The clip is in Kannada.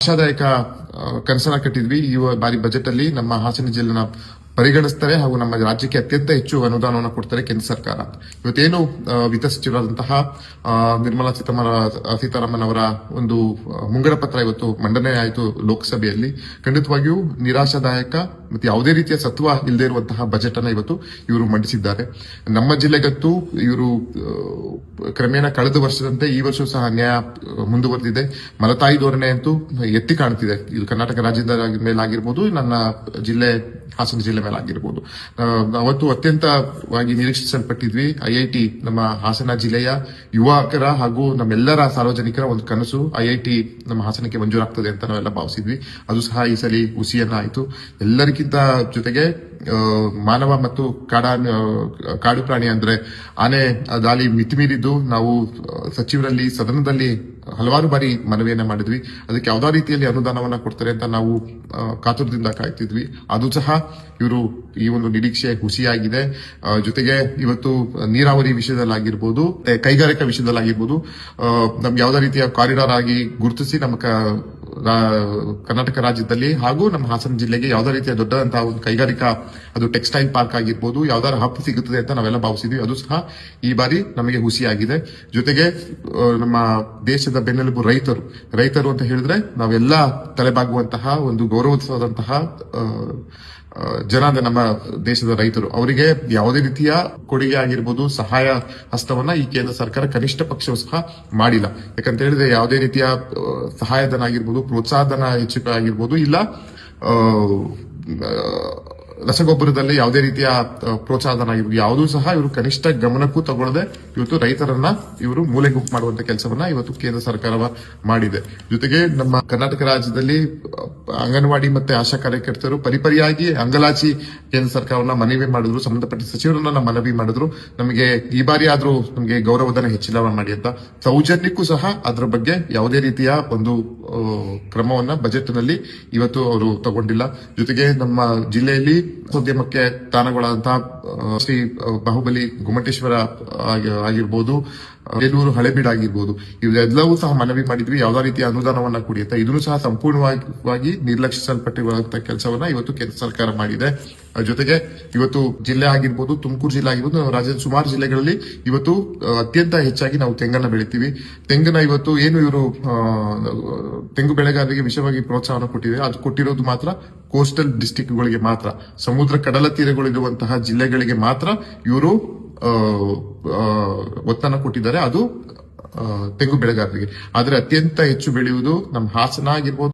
ಆಶಾದಾಯಕ ಕನಸನ್ನ ಕಟ್ಟಿದ್ವಿ. ಈ ಬಾರಿ ಬಜೆಟ್ ಅಲ್ಲಿ ನಮ್ಮ ಹಾಸನ ಜಿಲ್ಲೆನ ಪರಿಗಣಿಸ್ತಾರೆ ಹಾಗೂ ನಮ್ಮ ರಾಜ್ಯಕ್ಕೆ ಅತ್ಯಂತ ಹೆಚ್ಚು ಅನುದಾನವನ್ನು ಕೊಡ್ತಾರೆ ಕೇಂದ್ರ ಸರ್ಕಾರ. ಇವತ್ತೇನು ವಿತ್ತ ಸಚಿವರಾದಂತಹ ನಿರ್ಮಲಾ ಸೀತಾರಾಮನ್ ಅವರ ಒಂದು ಮುಂಗಡ ಪತ್ರ ಇವತ್ತು ಮಂಡನೆ ಆಯಿತು ಲೋಕಸಭೆಯಲ್ಲಿ. ಖಂಡಿತವಾಗಿಯೂ ನಿರಾಶಾದಾಯಕ ಮತ್ತು ಯಾವುದೇ ರೀತಿಯ ಸತ್ವ ಇಲ್ಲದೆ ಇರುವಂತಹ ಬಜೆಟ್ ಅನ್ನ ಇವತ್ತು ಇವರು ಮಂಡಿಸಿದ್ದಾರೆ. ನಮ್ಮ ಜಿಲ್ಲೆಗಂತೂ ಇವರು ಕ್ರಮೇಣ ಕಳೆದ ವರ್ಷದಂತೆ ಈ ವರ್ಷವೂ ಸಹ ಅನ್ಯಾಯ ಮುಂದುವರೆದಿದೆ. ಮಲತಾಯಿ ಧೋರಣೆ ಅಂತೂ ಎತ್ತಿ ಕಾಣುತ್ತಿದೆ. ಇದು ಕರ್ನಾಟಕ ರಾಜ್ಯದ ಮೇಲಾಗಿರ್ಬೋದು, ನನ್ನ ಜಿಲ್ಲೆ ಹಾಸನ ಜಿಲ್ಲೆ ಮೇಲಾಗಿರ್ಬೋದು. ಅವತ್ತು ಅತ್ಯಂತವಾಗಿ ನಿರೀಕ್ಷಿಸಲ್ಪಟ್ಟಿದ್ವಿ. IIT ನಮ್ಮ ಹಾಸನ ಜಿಲ್ಲೆಯ ಯುವಕರ ಹಾಗೂ ನಮ್ಮೆಲ್ಲರ ಸಾರ್ವಜನಿಕರ ಒಂದು ಕನಸು. IIT ನಮ್ಮ ಹಾಸನಕ್ಕೆ ಮಂಜೂರಾಗ್ತದೆ ಅಂತ ನಾವೆಲ್ಲ ಭಾವಿಸಿದ್ವಿ. ಅದು ಸಹ ಈ ಸಲ ಹುಸಿಯನ್ನ ಆಯಿತು. ಎಲ್ಲರಿಗಿಂತ ಜೊತೆಗೆ ಮಾನವ ಮತ್ತು ಕಾಡು ಪ್ರಾಣಿ ಅಂದ್ರೆ ಆನೆ ದಾಳಿ ಮಿತಿಮೀರಿದ್ದು ನಾವು ಸಚಿವರಲ್ಲಿ ಸದನದಲ್ಲಿ ಹಲವಾರು ಬಾರಿ ಮನವಿಯನ್ನ ಮಾಡಿದ್ವಿ. ಅದಕ್ಕೆ ಯಾವುದೇ ರೀತಿಯಲ್ಲಿ ಅನುದಾನವನ್ನ ಕೊಡ್ತಾರೆ ಅಂತ ನಾವು ಕಾತುರದಿಂದ ಕಾಯ್ತಿದ್ವಿ. ಅದು ಸಹ ಇವರು ಈ ಒಂದು ನಿರೀಕ್ಷೆ ಹುಸಿಯಾಗಿದೆ. ಜೊತೆಗೆ ಇವತ್ತು ನೀರಾವರಿ ವಿಷಯದಲ್ಲಾಗಿರ್ಬೋದು, ಕೈಗಾರಿಕಾ ವಿಷಯದಲ್ಲಾಗಿರ್ಬೋದು, ನಮ್ಗೆ ಯಾವುದೇ ರೀತಿಯ ಕಾರಿಡಾರ್ ಆಗಿ ಗುರುತಿಸಿ ನಮ್ಮ ಕರ್ನಾಟಕ ರಾಜ್ಯದಲ್ಲಿ ಹಾಗೂ ನಮ್ಮ ಹಾಸನ ಜಿಲ್ಲೆಗೆ ಯಾವುದೇ ರೀತಿಯ ದೊಡ್ಡದಂತಹ ಒಂದು ಕೈಗಾರಿಕಾ, ಅದು ಟೆಕ್ಸ್ಟೈಲ್ ಪಾರ್ಕ್ ಆಗಿರ್ಬೋದು, ಯಾವ್ದಾರ ಹಬ್ ಸಿಗುತ್ತದೆ ಅಂತ ನಾವೆಲ್ಲ ಭಾವಿಸಿದ್ವಿ. ಅದು ಸಹ ಈ ಬಾರಿ ನಮಗೆ ಹುಸಿಯಾಗಿದೆ. ಜೊತೆಗೆ ನಮ್ಮ ದೇಶದ ಬೆನ್ನೆಲುಬು ರೈತರು ಅಂತ ಹೇಳಿದ್ರೆ ನಾವೆಲ್ಲ ತಲೆಬಾಗುವಂತಹ ಒಂದು ಗೌರವಿಸುವಂತಹ ಜನ ನಮ್ಮ ದೇಶದ ರೈತರು. ಅವರಿಗೆ ಯಾವುದೇ ರೀತಿಯ ಕೊಡುಗೆ ಆಗಿರ್ಬೋದು, ಸಹಾಯ ಹಸ್ತವನ್ನ ಈ ಕೇಂದ್ರ ಸರ್ಕಾರ ಕನಿಷ್ಠ ಪಕ್ಷವೂ ಸಹ ಮಾಡಿಲ್ಲ. ಯಾಕಂತ ಹೇಳಿದ್ರೆ ಯಾವುದೇ ರೀತಿಯ ಸಹಾಯಧನ ಆಗಿರ್ಬೋದು, ಪ್ರೋತ್ಸಾಹಧನ ಹೆಚ್ಚಿಗೆ ಆಗಿರ್ಬೋದು, ಇಲ್ಲ ರಸಗೊಬ್ಬರದಲ್ಲಿ ಯಾವುದೇ ರೀತಿಯ ಪ್ರೋತ್ಸಾಹಧನ ಆಗಿರ್ಬೋದು, ಯಾವುದೂ ಸಹ ಇವರು ಕನಿಷ್ಠ ಗಮನಕ್ಕೂ ತಗೊಳ್ಳದೆ ಇವತ್ತು ರೈತರನ್ನ ಇವರು ಮೂಲೆ ಗುಂಪು ಮಾಡುವಂತ ಕೆಲಸವನ್ನ ಇವತ್ತು ಕೇಂದ್ರ ಸರ್ಕಾರ ಮಾಡಿದೆ. ಜೊತೆಗೆ ನಮ್ಮ ಕರ್ನಾಟಕ ರಾಜ್ಯದಲ್ಲಿ ಅಂಗನವಾಡಿ ಮತ್ತೆ ಆಶಾ ಕಾರ್ಯಕರ್ತರು ಪರಿಪರಿಯಾಗಿ ಅಂಗಲಾಚಿ ಕೇಂದ್ರ ಸರ್ಕಾರವನ್ನ ಮನವಿ ಮಾಡಿದ್ರು, ಸಂಬಂಧಪಟ್ಟ ಸಚಿವರನ್ನ ಮನವಿ ಮಾಡಿದ್ರು, ನಮಗೆ ಈ ಬಾರಿ ಆದ್ರೂ ನಮಗೆ ಗೌರವಧನ ಹೆಚ್ಚಳ ಮಾಡಿ ಅಂತ. ಸೌಜನ್ಯಕ್ಕೂ ಸಹ ಅದರ ಬಗ್ಗೆ ಯಾವುದೇ ರೀತಿಯ ಒಂದು ಕ್ರಮವನ್ನ ಬಜೆಟ್ ನಲ್ಲಿ ಇವತ್ತು ಅವರು ತಗೊಂಡಿಲ್ಲ. ಜೊತೆಗೆ ನಮ್ಮ ಜಿಲ್ಲೆಯಲ್ಲಿ ಉದ್ಯಮಕ್ಕೆ ತಾಣಗಳಾದಂತಹ ಶ್ರೀ ಬಾಹುಬಲಿ ಗುಮ್ಮಟೇಶ್ವರ ಆಗಿರ್ಬೋದು, ಬೇಲೂರು ಹಳೆಬೀಡು ಆಗಿರ್ಬೋದು, ಇವೆಲ್ಲವೂ ಸಹ ಮನವಿ ಮಾಡಿದ್ವಿ. ಯಾವುದೇ ರೀತಿಯ ಅನುದಾನವನ್ನ ಕುಡಿಯುತ್ತೆ. ಇದನ್ನು ಸಹ ಸಂಪೂರ್ಣವಾಗಿ ನಿರ್ಲಕ್ಷಿಸಲ್ಪಟ್ಟಿರುವಂತಹ ಕೆಲಸವನ್ನ ಇವತ್ತು ಕೇಂದ್ರ ಸರ್ಕಾರ ಮಾಡಿದೆ. ಜೊತೆಗೆ ಇವತ್ತು ಜಿಲ್ಲೆ ಆಗಿರ್ಬೋದು, ತುಮಕೂರು ಜಿಲ್ಲೆ ಆಗಿರ್ಬೋದು, ರಾಜ್ಯದ ಸುಮಾರು ಜಿಲ್ಲೆಗಳಲ್ಲಿ ಇವತ್ತು ಅತ್ಯಂತ ಹೆಚ್ಚಾಗಿ ನಾವು ತೆಂಗನ್ನ ಬೆಳಿತೀವಿ. ತೆಂಗನ್ನ ಇವತ್ತು ಏನು ಇವರು ತೆಂಗು ಬೆಳೆಗಾರರಿಗೆ ವಿಶೇಷವಾಗಿ ಪ್ರೋತ್ಸಾಹನ ಕೊಟ್ಟಿದೆ. ಅದು ಕೊಟ್ಟಿರೋದು ಮಾತ್ರ ಕೋಸ್ಟಲ್ ಡಿಸ್ಟಿಕ್ಗಳಿಗೆ ಮಾತ್ರ, ಸಮುದ್ರ ಕಡಲ ತೀರಗಳಿರುವಂತಹ ಜಿಲ್ಲೆಗಳಿಗೆ ಮಾತ್ರ ಇವರು ಒತ್ತನ್ನು ಕೊಟ್ಟಿದ್ದಾರೆ. ಅದು ತೆಂಗು ಬೆಳೆಗಾರರಿಗೆ. ಆದ್ರೆ ಅತ್ಯಂತ ಹೆಚ್ಚು ಬೆಳೆಯುವುದು ನಮ್ಮ ಹಾಸನ ಆಗಿರ್ಬೋದು.